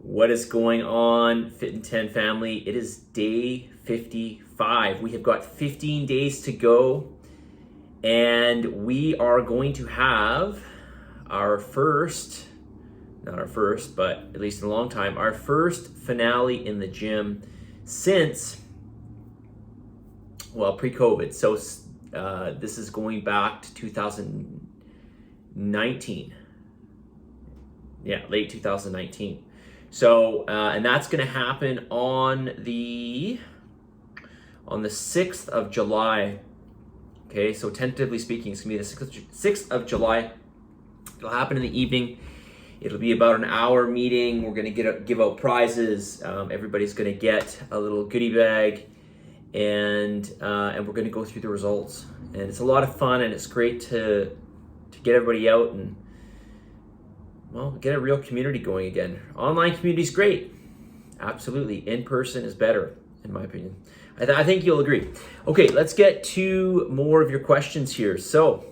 What is going on, Fit in 10 family? It is day 55. We have got 15 days to go, and we are going to have our first, not our first, but at least in a long time, our first finale in the gym since, well, pre-COVID. So this is going back to 2019. Yeah, late 2019. So, and that's going to happen on the 6th of July. Okay, so tentatively speaking, it's going to be the 6th of July. It'll happen in the evening. It'll be about an hour meeting. We're going to give out prizes. Everybody's going to get a little goodie bag, and we're going to go through the results. And it's a lot of fun, and it's great to get everybody out and, well, get a real community going again. Online community is great. Absolutely. In person is better, in my opinion. I think you'll agree. Okay, let's get to more of your questions here. So,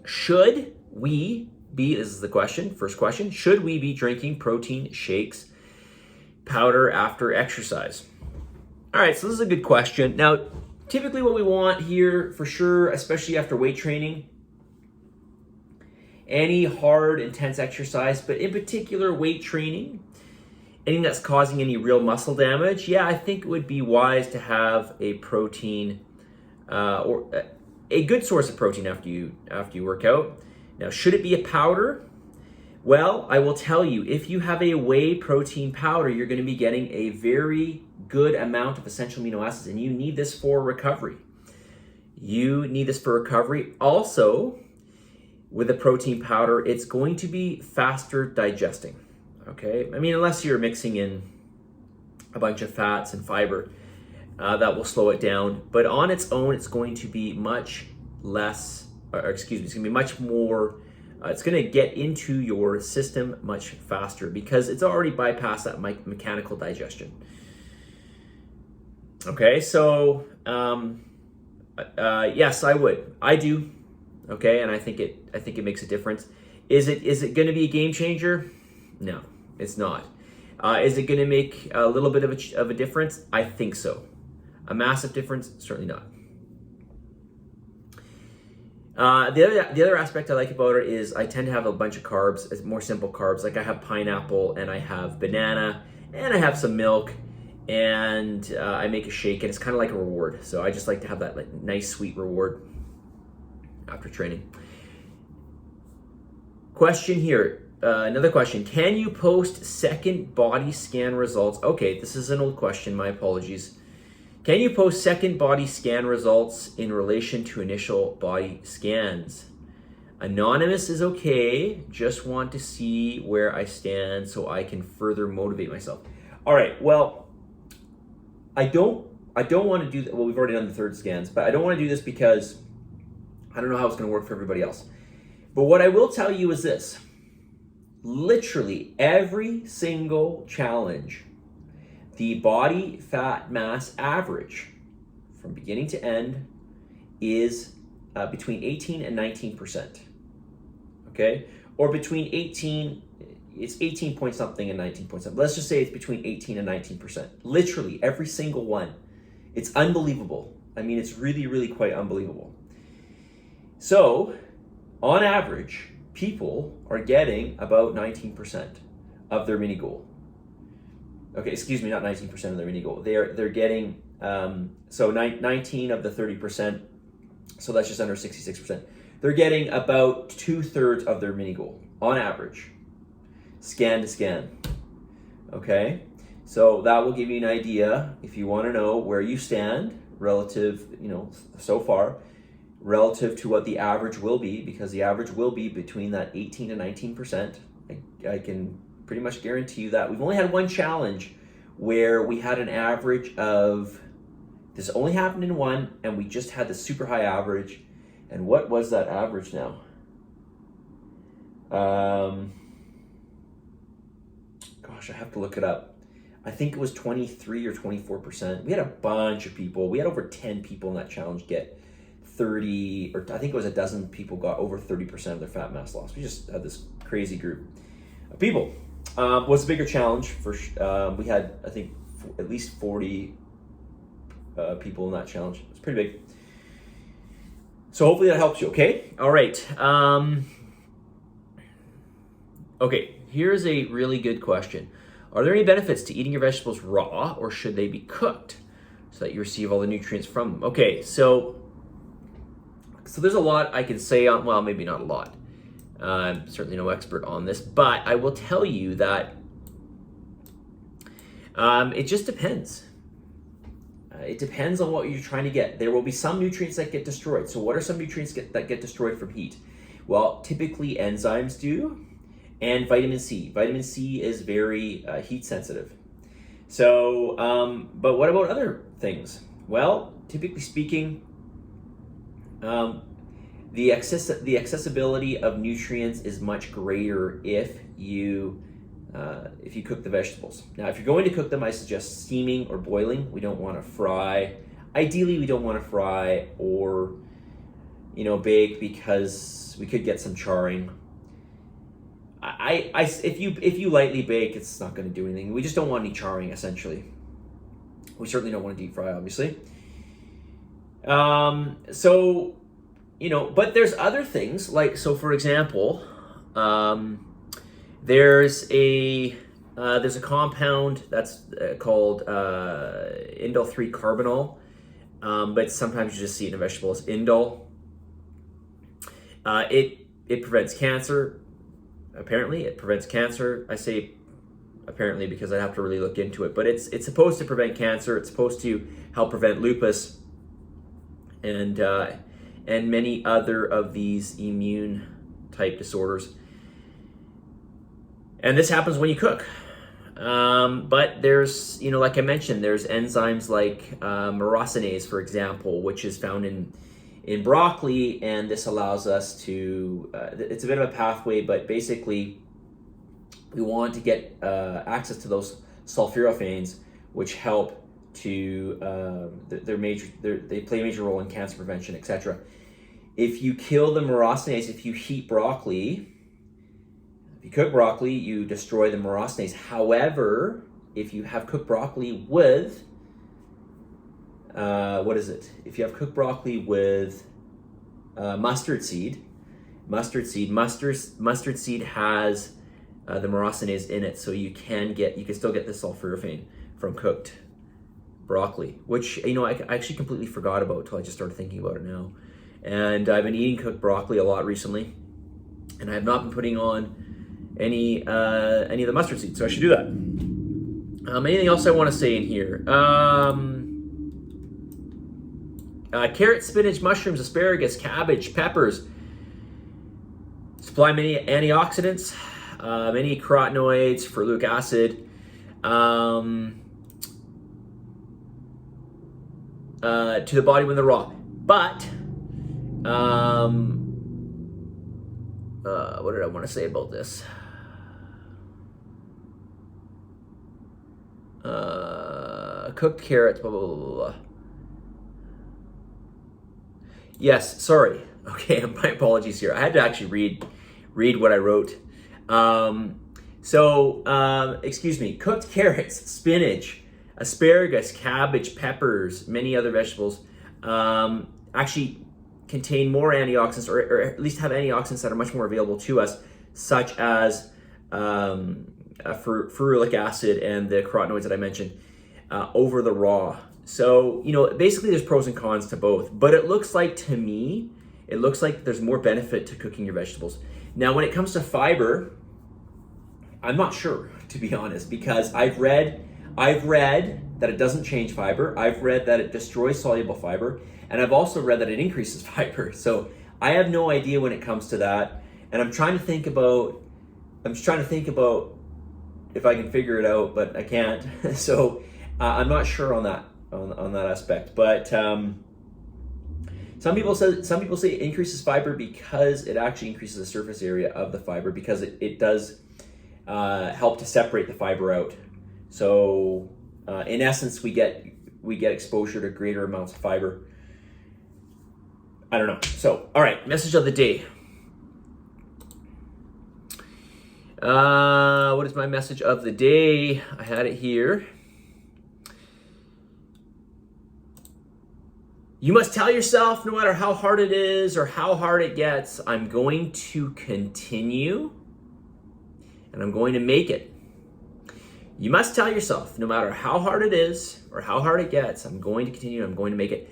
should we be, this is the question, first question, should we be drinking protein shakes, powder after exercise? All right, so this is a good question. Now, typically what we want here, for sure, especially after weight training, any hard, intense exercise, but in particular weight training, anything that's causing any real muscle damage, yeah, I think it would be wise to have a protein or a good source of protein after you work out. Now, should it be a powder? Well, I will tell you, if you have a whey protein powder, you're going to be getting a very good amount of essential amino acids, and you need this for recovery. Also, with a protein powder, it's going to be faster digesting, okay? I mean, unless you're mixing in a bunch of fats and fiber, that will slow it down. But on its own, it's going to be much less, it's going to be much more, it's going to get into your system much faster because it's already bypassed that mechanical digestion. Okay, so yes, I would. I do. Okay, and I think it makes a difference. Is it going to be a game changer? No, it's not. Is it going to make a little bit of a difference? I think so. A massive difference? Certainly not. The other aspect I like about it is I tend to have a bunch of carbs, more simple carbs. Like I have pineapple and I have banana and I have some milk, and I make a shake, and it's kind of like a reward. So I just like to have that like nice sweet reward after training. Question here, another question. Can you post second body scan results? Okay, this is an old question, my apologies. Can you post second body scan results in relation to initial body scans? Anonymous is okay, just want to see where I stand so I can further motivate myself. All right, well, I don't want to do that. Well, we've already done the third scans, but I don't want to do this because I don't know how it's going to work for everybody else. But what I will tell you is this. Literally every single challenge, the body fat mass average from beginning to end is between 18 and 19%. Okay? Or between 18, it's 18 point something and 19 point something. Let's just say it's between 18 and 19%. Literally every single one. It's unbelievable. I mean, it's really, really quite unbelievable. So, on average, people are getting about 19% of their mini goal. Okay, excuse me, not 19% of their mini goal. They're getting 19 of the 30%. So that's just under 66%. They're getting about 2/3 of their mini goal on average, scan to scan. Okay, so that will give you an idea if you want to know where you stand relative, so far, relative to what the average will be, because the average will be between that 18 and 19%. I can pretty much guarantee you that. We've only had one challenge where we had an average of, this only happened in one, and we just had the super high average. And what was that average now? Gosh, I have to look it up. I think it was 23 or 24%. We had a bunch of people. We had over 10 people in that challenge get 30, or I think it was a dozen people got over 30% of their fat mass loss. We just had this crazy group of people. was a bigger challenge. We had, I think, at least 40 people in that challenge. It's pretty big. So hopefully that helps you, okay? All right. Okay, here's a really good question. Are there any benefits to eating your vegetables raw, or should they be cooked so that you receive all the nutrients from them? Okay, so there's a lot I can say on, well, maybe not a lot. I'm certainly no expert on this, but I will tell you that it just depends. It depends on what you're trying to get. There will be some nutrients that get destroyed. So what are some nutrients that get destroyed from heat? Well, typically enzymes do, and vitamin C. Vitamin C is very heat sensitive. So, but what about other things? Well, typically speaking, the accessibility of nutrients is much greater if you cook the vegetables. Now, if you're going to cook them, I suggest steaming or boiling. We don't want to fry. Ideally, we don't want to fry or, bake, because we could get some charring. If you lightly bake, it's not going to do anything. We just don't want any charring, essentially. We certainly don't want to deep fry, obviously. But there's other things, like, so for example, there's a compound that's called indole 3-carbinol, but sometimes you just see it in a vegetable as indole. It prevents cancer. Apparently, it prevents cancer. I say apparently because I'd have to really look into it, but it's supposed to prevent cancer. It's supposed to help prevent lupus and many other of these immune type disorders. And this happens when you cook. But there's, like I mentioned, there's enzymes like myrosinase, for example, which is found in broccoli, and this allows us to, it's a bit of a pathway, but basically we want to get access to those sulforaphanes, which help to, they play a major role in cancer prevention, etc. If you kill the myrosinase, if you heat broccoli, if you cook broccoli, you destroy the myrosinase. However, if you have cooked broccoli with, if you have cooked broccoli with mustard seed has the myrosinase in it, so you can still get the sulforaphane from cooked broccoli, which I actually completely forgot about until I just started thinking about it now. And I've been eating cooked broccoli a lot recently, and I have not been putting on any of the mustard seeds, so I should do that. Anything else I want to say in here? Carrot, spinach, mushrooms, asparagus, cabbage, peppers supply many antioxidants, many carotenoids, ferulic acid, to the body when they're raw. But what did I want to say about this? Cooked carrots, blah, blah, blah, blah. Yes, sorry. Okay, my apologies here. I had to actually read what I wrote. Excuse me. Cooked carrots, spinach, asparagus, cabbage, peppers, many other vegetables actually contain more antioxidants, or at least have antioxidants that are much more available to us, such as ferulic acid and the carotenoids that I mentioned, over the raw. So, basically there's pros and cons to both, but it looks like there's more benefit to cooking your vegetables. Now, when it comes to fiber, I'm not sure, to be honest, because I've read that it doesn't change fiber. I've read that it destroys soluble fiber, and I've also read that it increases fiber. So I have no idea when it comes to that, and I'm trying to think about if I can figure it out, but I can't. So I'm not sure on that aspect. But some people say it increases fiber because it actually increases the surface area of the fiber, because it does help to separate the fiber out. So in essence, we get exposure to greater amounts of fiber. I don't know. So, all right, message of the day. What is my message of the day? I had it here. You must tell yourself, no matter how hard it is or how hard it gets, I'm going to continue and I'm going to make it. You must tell yourself, no matter how hard it is or how hard it gets, I'm going to continue, I'm going to make it.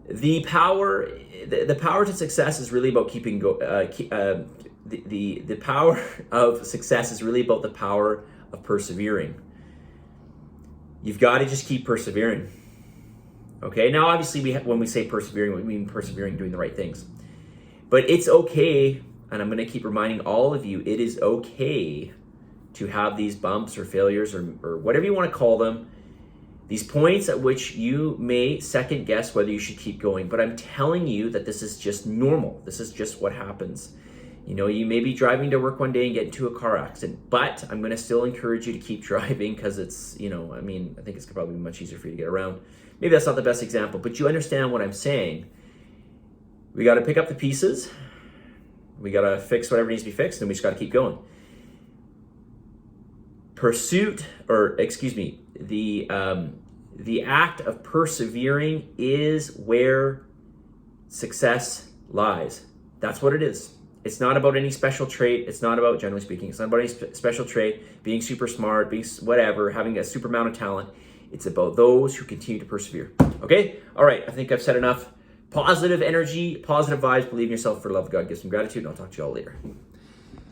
The power to success is really about keeping the power of success is really about the power of persevering. You've got to just keep persevering. Okay, now obviously when we say persevering, we mean persevering doing the right things. But it's okay, and I'm going to keep reminding all of you, it is okay to have these bumps or failures or whatever you want to call them, these points at which you may second guess whether you should keep going. But I'm telling you that this is just normal. This is just what happens. You know, you may be driving to work one day and get into a car accident, but I'm going to still encourage you to keep driving because it's, you know, I mean, I think it's probably much easier for you to get around. Maybe that's not the best example, but you understand what I'm saying. We got to pick up the pieces. We got to fix whatever needs to be fixed, and we just got to keep going. The act of persevering is where success lies. That's what it is. It's not about any special trait. It's not about, generally speaking, it's not about any special trait, being super smart, being whatever, having a super amount of talent. It's about those who continue to persevere. Okay? All right. I think I've said enough. Positive energy, positive vibes, believe in yourself, for love of God, give some gratitude, and I'll talk to you all later.